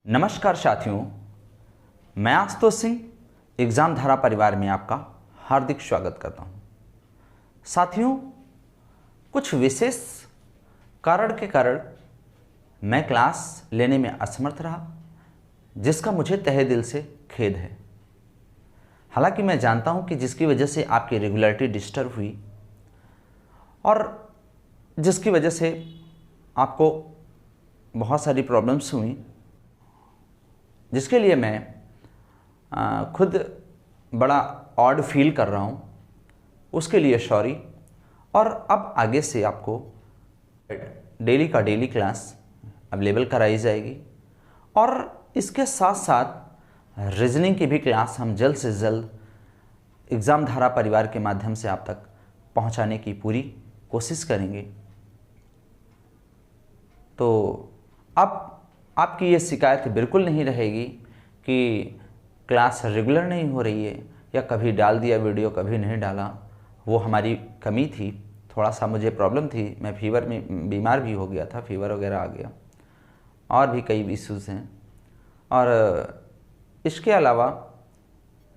नमस्कार साथियों, मैं आशुतोष सिंह एग्ज़ाम धारा परिवार में आपका हार्दिक स्वागत करता हूं। साथियों, कुछ विशेष कारण के कारण मैं क्लास लेने में असमर्थ रहा, जिसका मुझे तहे दिल से खेद है। हालांकि मैं जानता हूं कि जिसकी वजह से आपकी रेगुलरिटी डिस्टर्ब हुई और जिसकी वजह से आपको बहुत सारी प्रॉब्लम्स हुई, जिसके लिए मैं खुद बड़ा ऑड फील कर रहा हूँ, उसके लिए सॉरी। और अब आगे से आपको डेली का डेली क्लास अवेलेबल कराई जाएगी और इसके साथ साथ रीजनिंग की भी क्लास हम जल्द से जल्द एग्ज़ाम धारा परिवार के माध्यम से आप तक पहुंचाने की पूरी कोशिश करेंगे। तो अब आपकी ये शिकायत बिल्कुल नहीं रहेगी कि क्लास रेगुलर नहीं हो रही है या कभी डाल दिया वीडियो कभी नहीं डाला। वो हमारी कमी थी, थोड़ा सा मुझे प्रॉब्लम थी, मैं फीवर में बीमार भी हो गया था, फीवर वगैरह आ गया और भी कई इश्यूज़ हैं। और इसके अलावा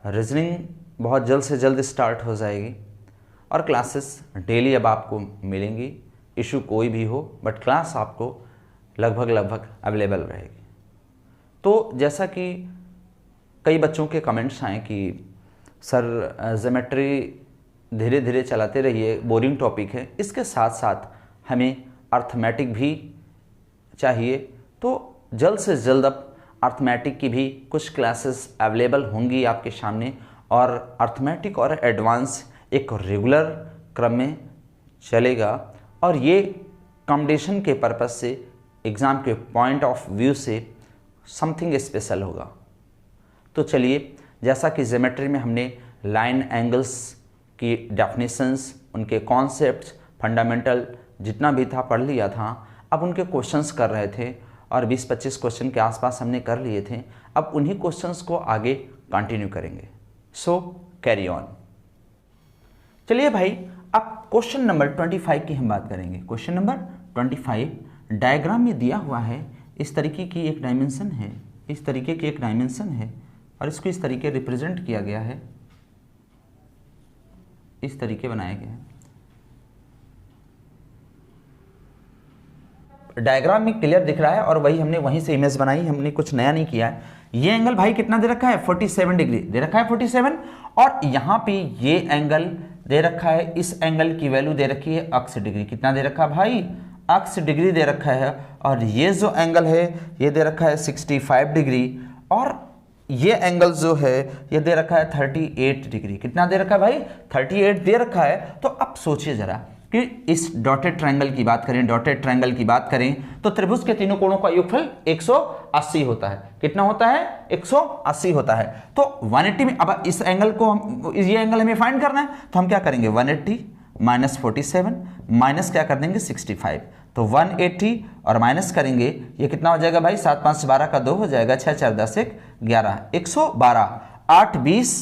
रीजनिंग बहुत जल्द से जल्द स्टार्ट हो जाएगी और क्लासेस डेली अब आपको मिलेंगी। इशू कोई भी हो बट क्लास आपको लगभग अवेलेबल रहेगी। तो जैसा कि कई बच्चों के कमेंट्स आए कि सर ज्योमेट्री धीरे धीरे चलाते रहिए, बोरिंग टॉपिक है, इसके साथ साथ हमें अर्थमेटिक भी चाहिए। तो जल्द से जल्द अब अर्थमेटिक की भी कुछ क्लासेस अवेलेबल होंगी आपके सामने और अर्थमेटिक और एडवांस एक रेगुलर क्रम में चलेगा और ये कॉम्पिटिशन के पर्पज़ से, एग्ज़ाम के पॉइंट ऑफ व्यू से समथिंग स्पेशल होगा। तो चलिए, जैसा कि ज्योमेट्री में हमने लाइन एंगल्स की डेफिनेशंस, उनके कॉन्सेप्ट्स, फंडामेंटल जितना भी था पढ़ लिया था। अब उनके क्वेश्चंस कर रहे थे और 20-25 क्वेश्चन के आसपास हमने कर लिए थे। अब उन्हीं क्वेश्चंस को आगे कंटिन्यू करेंगे। सो कैरी ऑन। चलिए भाई, अब क्वेश्चन नंबर 25 की हम बात करेंगे। क्वेश्चन नंबर 25 डायग्राम में दिया हुआ है। इस तरीके की एक डायमेंशन है, इस तरीके की एक डायमेंशन है और इसको इस तरीके रिप्रेजेंट किया गया है, इस तरीके बनाया गया है। डायग्राम में क्लियर दिख रहा है और वही हमने वहीं से इमेज बनाई, हमने कुछ नया नहीं किया है। ये एंगल भाई कितना दे रखा है? 47 डिग्री दे रखा है, 47। और यहाँ पे ये एंगल दे रखा है, इस एंगल की वैल्यू दे रखी है अक्स डिग्री। कितना दे रखा है भाई? अक्स डिग्री दे रखा है। और ये जो एंगल है ये दे रखा है 65 डिग्री और ये एंगल जो है ये दे रखा है 38 डिग्री। कितना दे रखा है भाई? 38 दे रखा है। तो अब सोचिए जरा कि इस डॉटेड ट्रायंगल की बात करें, डॉटेड ट्रायंगल की बात करें तो त्रिभुज के तीनों कोणों का योगफल 180 होता है। कितना होता है? 180 होता है। तो 180 में अब इस एंगल को हम, ये एंगल हमें फाइंड करना है तो हम क्या करेंगे? 180 माइनस 47 माइनस क्या कर देंगे? 65। तो 180 और माइनस करेंगे, ये कितना हो जाएगा भाई? 7 5 12 का 2 हो जाएगा, 6 4 10 1 11, 112। 8 20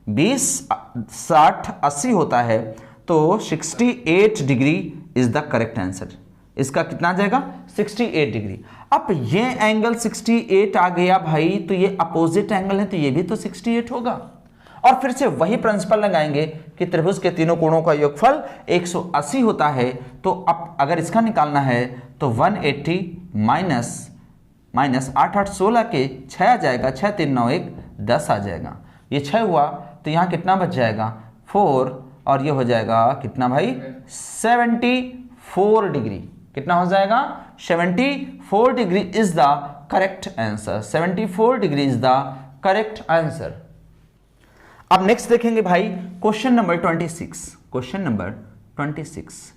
20 60 80 होता है। तो 68 degree is the correct answer. इसका कितना आ जाएगा? 68 डिग्री। अब ये एंगल 68 आ गया भाई, तो ये अपोजिट एंगल है तो ये भी तो 68 होगा। और फिर से वही प्रिंसिपल लगाएंगे कि त्रिभुज के तीनों कोणों का योगफल 180 होता है। तो अब अगर इसका निकालना है तो 180 माइनस 8 8 16 के 6 आ जाएगा, 6 3 9 1 10 आ जाएगा। ये 6 हुआ तो यहाँ कितना बच जाएगा? 4। और ये हो जाएगा कितना भाई? 74 डिग्री। कितना हो जाएगा? 74 degree is the correct answer. 74 degree is the correct answer. अब नेक्स्ट देखेंगे भाई क्वेश्चन नंबर 26। क्वेश्चन नंबर 26,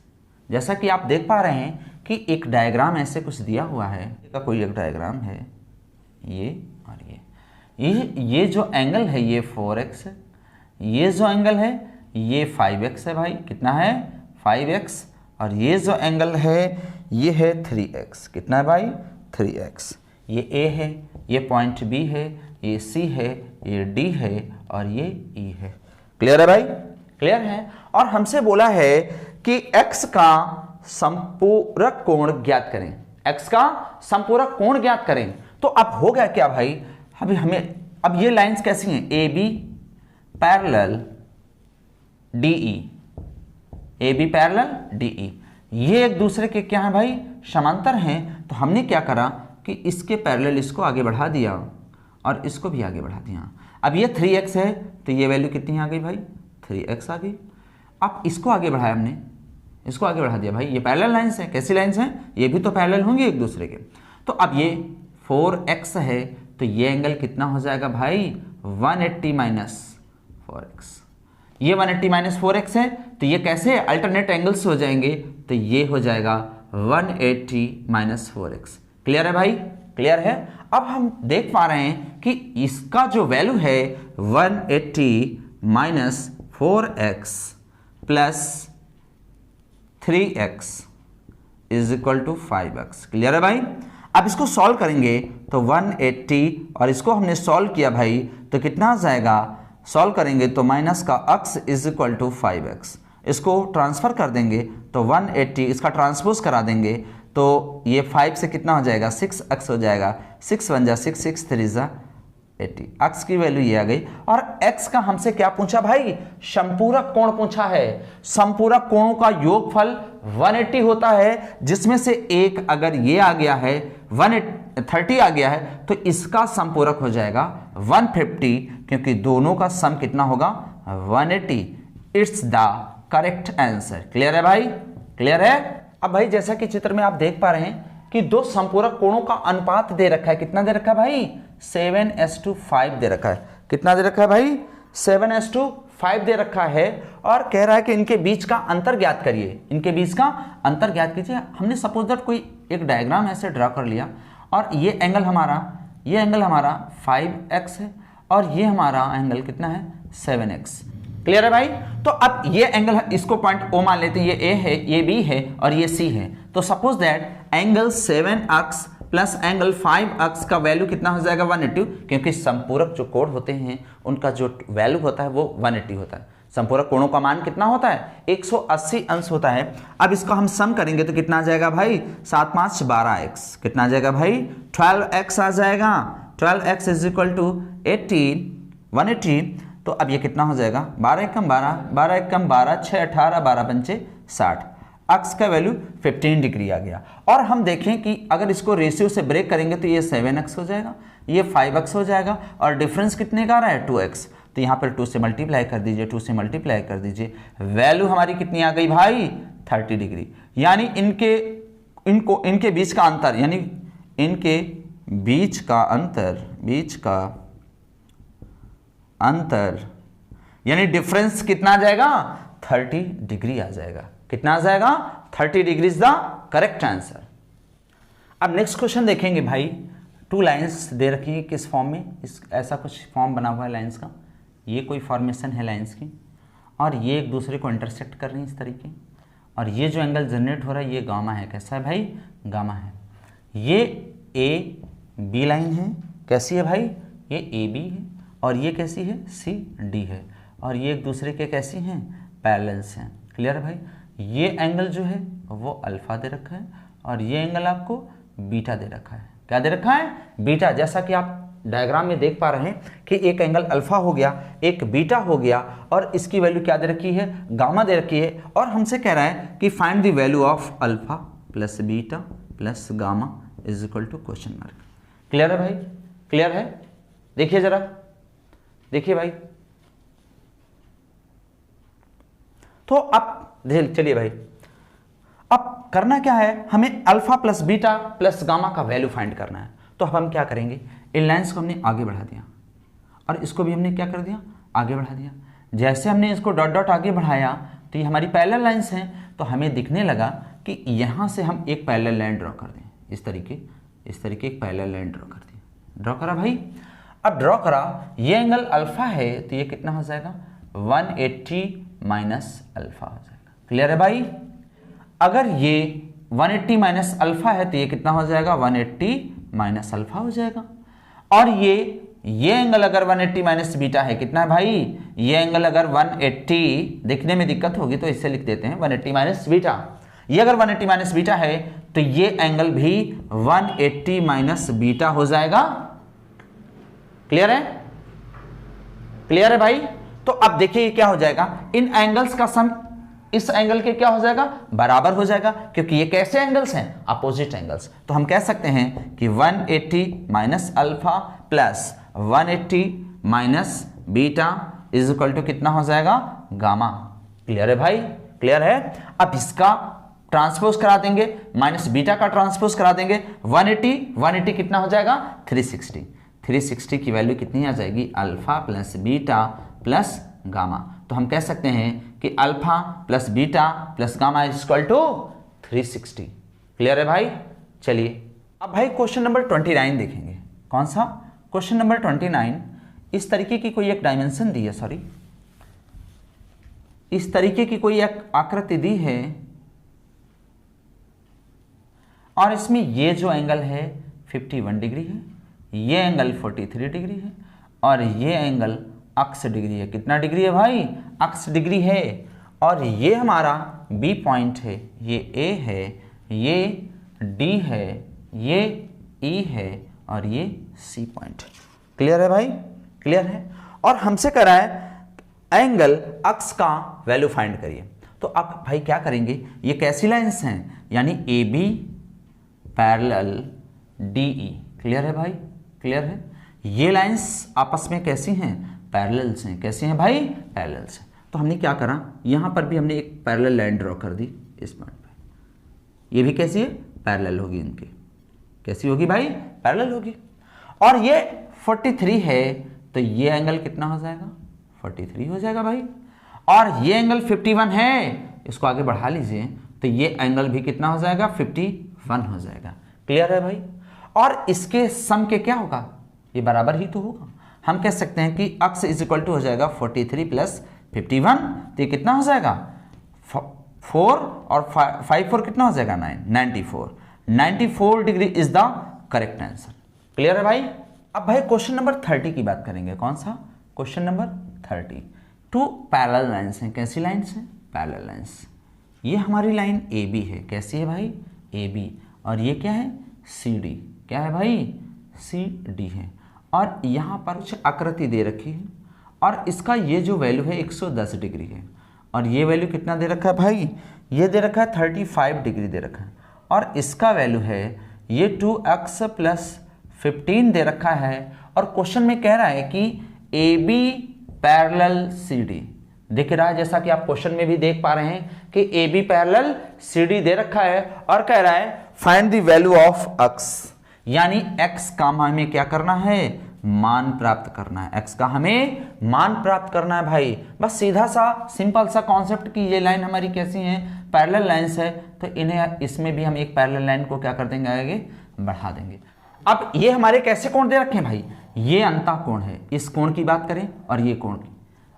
जैसा कि आप देख पा रहे हैं कि एक डायग्राम ऐसे कुछ दिया हुआ है, का कोई एक डायग्राम है, ये और ये जो एंगल है ये 4x है, ये जो एंगल है ये 5x है भाई। कितना है? 5x। और ये जो एंगल है ये है 3x। कितना है भाई? 3x। ये A है, ये पॉइंट B है, ये C है, ये D है और ये E है। क्लियर है भाई? क्लियर है। और हमसे बोला है कि x का संपूरक कोण ज्ञात करें। x का संपूरक कोण ज्ञात करें। तो अब हो गया क्या भाई, अभी हमें अब ये लाइंस कैसी हैं, A B parallel D E, A B parallel D E, ये एक दूसरे के क्या है भाई, समांतर हैं। तो हमने क्या करा कि इसके पैरेलल इसको आगे बढ़ा दिया और इसको भी आगे बढ़ा दिया। अब ये 3x है तो ये वैल्यू कितनी आ गई भाई, 3x आ गई। अब इसको आगे बढ़ाया हमने, इसको आगे बढ़ा दिया भाई, ये पैरेलल लाइंस है। कैसी लाइंस हैं, ये भी तो पैरेलल होंगे एक दूसरे के। तो अब ये 4x है तो ये एंगल कितना हो जाएगा भाई, 180 माइनस 4x। ये 180 माइनस 4x है तो ये कैसे अल्टरनेट एंगल्स हो जाएंगे, तो ये हो जाएगा 180 माइनस 4x। क्लियर है भाई, क्लियर है। अब हम देख पा रहे हैं कि इसका जो वैल्यू है 180 minus 4x plus 3x is equal to 5x। Clear है भाई। अब इसको सॉल्व करेंगे तो 180 और इसको हमने सॉल्व किया भाई तो कितना आ जाएगा, सॉल्व करेंगे तो माइनस का x is equal to 5x। इसको ट्रांसफर कर देंगे तो 180 इसका ट्रांसपोज करा देंगे तो ये 5 से कितना हो जाएगा, 6x हो जाएगा। 6 1 जा 6, 6 3 जा 80, x की वैल्यू ये आ गई। और x का हमसे क्या पूछा भाई, समपूरक कोण पूछा है। समपूरक कोणों का योगफल 180 होता है, जिसमें से एक अगर ये आ गया है 130 आ गया है तो इसका समपूरक हो जाएगा 150, क्योंकि दोनों का सम कितना होगा 180। It's the correct answer. Clear है भाई, क्लियर है। अब भाई जैसा कि चित्र में आप देख पा रहे हैं कि दो समपूरक कोणों का अनुपात दे रखा है। कितना दे रखा है भाई, 7:5 दे रखा है। कितना दे रखा है भाई, 7:5 दे रखा है। और कह रहा है कि इनके बीच का अंतर ज्ञात करिए, इनके बीच का अंतर ज्ञात कीजिए। हमने सपोज दैट कोई एक डायग्राम ऐसे ड्रा कर लिया और ये एंगल हमारा 5x है और ये हमारा एंगल कितना है 7x। क्लियर है भाई। तो अब ये एंगल, इसको पॉइंट O मान लेते हैं, ये A है, ये B है और ये C है। तो suppose that angle 7x plus angle 5x का वैल्यू कितना हो जाएगा 180, क्योंकि संपूरक जो कोण होते हैं उनका जो वैल्यू होता है वो 180 होता है। संपूरक कोणों का मान कितना होता है, 180 अंश होता है। अब इसको हम सम करेंगे तो कितना आ जाएगा भाई, 7 5 12x। कितना आ जाएगा भाई, 12x आ जाएगा। 12x is equal to 180। तो अब ये कितना हो जाएगा, 12 एकम 12, 12 एकम 12, 6 18, 12 पंचे 60। x का वैल्यू 15 डिग्री आ गया। और हम देखें कि अगर इसको रेशियो से ब्रेक करेंगे तो ये 7x हो जाएगा, ये 5x हो जाएगा और डिफरेंस कितने का आ रहा है 2x। तो यहाँ पर 2 से मल्टीप्लाई कर दीजिए, 2 से मल्टीप्लाई कर दीजिए, वैल्यू हमारी कितनी आ गई भाई 30 डिग्री। यानी इनके बीच का अंतर, यानी इनके बीच का अंतर यानी डिफरेंस कितना आ जाएगा 30 डिग्री आ जाएगा। कितना आ जाएगा 30 degree is the correct answer. अब नेक्स्ट क्वेश्चन देखेंगे भाई। 2 लाइंस दे रखी है किस फॉर्म में, ऐसा कुछ फॉर्म बना हुआ है लाइंस का। ये कोई फॉर्मेशन है लाइंस की और ये एक दूसरे को इंटरसेक्ट कर रही है इस तरीके। और ये जो एंगल जनरेट हो रहा है ये गामा है। कैसा है भाई, गामा है। ये ए बी लाइन है। कैसी है भाई, ये ए बी है और ये कैसी है सी डी है। और ये एक दूसरे के कैसी हैं, पैरेलल्स हैं। क्लियर है भाई। ये एंगल जो है वो अल्फा दे रखा है और ये एंगल आपको बीटा दे रखा है। क्या दे रखा है, बीटा। जैसा कि आप डायग्राम में देख पा रहे हैं कि एक एंगल अल्फा हो गया, एक बीटा हो गया और इसकी वैल्यू क्या दे रखी है, गामा दे रखी है। और हमसे कह रहा है कि find the value of alpha plus beta plus gamma is equal to question mark. Clear है भाई, क्लियर है। देखिए जरा, देखिए भाई। तो अब चलिए भाई, अब करना क्या है, हमें alpha plus beta plus gamma का वैल्यू फाइंड करना है। तो अब हम क्या करेंगे, इन लाइन्स को हमने आगे बढ़ा दिया और इसको भी हमने क्या कर दिया, आगे बढ़ा दिया। जैसे हमने इसको डॉट डॉट आगे बढ़ाया तो ये हमारी पैरेलल लाइन्स हैं। तो हमें दिखने लगा कि यहाँ से हम एक पैरेलल लाइन ड्रॉ कर दें, इस तरीके एक पैरेलल लाइन ड्रॉ कर दें। ड्रॉ करा भाई। अब ड्रॉ करा, ये एंगल अल्फा है तो ये कितना हो जाएगा 180 माइनस अल्फा हो जाएगा। क्लियर है भाई। अगर ये 180 माइनस अल्फा है तो ये कितना हो जाएगा 180 माइनस अल्फा हो जाएगा। और ये एंगल अगर 180 माइनस बीटा है, कितना है भाई, ये एंगल अगर 180, देखने में दिक्कत होगी तो इससे लिख देते हैं 180 माइनस बीटा। ये अगर 180 माइनस बीटा है तो ये एंगल भी 180 माइनस बीटा हो जाएगा। क्लियर है? क्लियर है भाई? तो अब देखिए ये क्या हो जाएगा, इन एंगल्स का सम इस एंगल के क्या हो जाएगा, बराबर हो जाएगा, क्योंकि ये कैसे एंगल्स हैं, अपोजिट एंगल्स। तो हम कह सकते हैं कि 180 minus alpha plus 180 minus beta is equal to कितना हो जाएगा, गामा। क्लियर है भाई? क्लियर है? अब इसका ट्रांसपोज करा देंगे, माइनस बीटा का ट्रांसपोज करा देंगे, 180 कितना हो जाएगा, 360 की वैल्यू कितनी आ जाएगी, alpha plus beta plus gamma. तो हम कह सकते हैं कि alpha plus beta plus gamma is equal to 360। Clear है भाई? चलिए अब भाई क्वेश्चन नंबर 29 देखेंगे। कौन सा? Question number 29। इस तरीके की कोई एक डायमेंशन दी है, सॉरी इस तरीके की कोई एक आकृति दी है और इसमें ये जो एंगल है 51 डिग्री है, ये एंगल 43 डिग्री है और ये एंगल अक्स डिग्री है। कितना डिग्री है भाई? अक्स डिग्री है। और ये हमारा बी पॉइंट है, ये ए है, ये डी है, ये ई है और ये सी पॉइंट। क्लियर है भाई? क्लियर है? और हमसे करा है एंगल अक्स का वैल्यू फाइंड करिए। तो अब भाई क्या करेंगे, ये कैसी लाइंस हैं, यानी A B parallel D E. Clear है भाई? क्लियर है? ये लाइंस आपस में कैसी हैं, पैरेलल्स हैं। कैसी हैं भाई? पैरेलल्स हैं। तो हमने क्या करा, यहां पर भी हमने एक पैरेलल लाइन ड्रॉ कर दी इस पॉइंट पे। ये भी कैसी है, पैरेलल होगी इनकी। कैसी होगी भाई? पैरेलल होगी। और ये 43 है तो ये एंगल कितना हो जाएगा, 43 हो जाएगा भाई। और ये एंगल 51 है, इसको आगे बढ़ा लीजिए तो ये एंगल भी कितना हो जाएगा, 51 हो जाएगा। क्लियर है भाई? और इसके सम के क्या होगा, ये बराबर ही तो होगा। हम कह सकते हैं कि अक्स इज इक्वल टू हो जाएगा 43 प्लस 51, तो ये कितना हो जाएगा, 4 और 5 कितना हो जाएगा, 94 degree is the correct answer. Clear है भाई? अब भाई क्वेश्चन नंबर 30 की बात करेंगे। कौन सा? Question number 30। Two parallel lines हैं। कैसी लाइंस हैं? Parallel lines. ये हमारी लाइन ए बी है। कैसी है भाई? A B. और ये क्या है, सी डी। क्या है भाई? सी डी है। और यहाँ पर कुछ आकृति दे रखी है और इसका ये जो वैल्यू है 110 डिग्री है और ये वैल्यू कितना दे रखा है भाई, ये दे रखा है 35 डिग्री दे रखा है। और इसका वैल्यू है ये 2x प्लस 15 दे रखा है। और क्वेश्चन में कह रहा है कि A B parallel C D दिख रहा है, जैसा कि आप क्वेश्चन में भी देख पा रहे हैं कि A B parallel C D दे रखा है और कह रहा है find the value of x, यानी x का हमें क्या करना है, मान प्राप्त करना है। x का हमें मान प्राप्त करना है भाई। बस सीधा सा सिंपल सा कॉन्सेप्ट कि ये लाइन हमारी कैसी है, पैरेलल लाइंस है, तो इन्हें इसमें भी हम एक पैरेलल लाइन को क्या कर देंगे, आगे बढ़ा देंगे। अब ये हमारे कैसे कोण दे रखे हैं भाई, ये अंतः कोण है। इस कोण की बात करें और ये कोण की,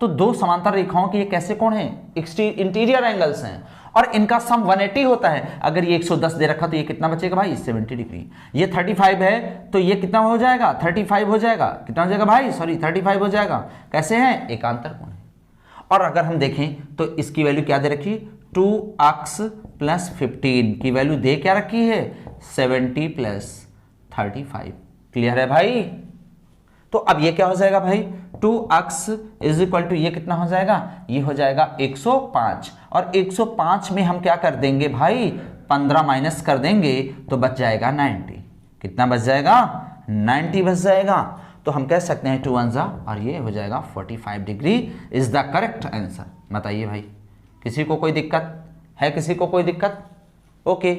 तो दो समांतर रेखाओं के ये कैसे कोण हैं, इंटीरियर एंगल्स हैं और इनका सम 180 होता है। अगर ये 110 दे रखा तो ये कितना बचेगा भाई, 70 डिग्री। ये 35 है तो ये कितना हो जाएगा, 35 हो जाएगा। कितना हो जाएगा भाई, सॉरी 35 हो जाएगा। कैसे हैं, एकांतर कोण है। और अगर हम देखें तो इसकी वैल्यू क्या दे रखी, 2x प्लस 15 की वैल्यू दे क्या रखी है, 70 प्लस 35। क्लियर है भाई? तो अब ये क्या हो जाएगा भाई, 2x इज इक्वल टू ये कितना हो जाएगा, ये हो जाएगा 105। और 105 में हम क्या कर देंगे भाई, 15 माइनस कर देंगे तो बच जाएगा 90। कितना बच जाएगा, 90 बच जाएगा। तो हम कह सकते हैं 2 1 जा और ये हो जाएगा 45 degree is the correct answer. बताइए भाई, किसी को कोई दिक्कत है, किसी को कोई दिक्कत? ओके।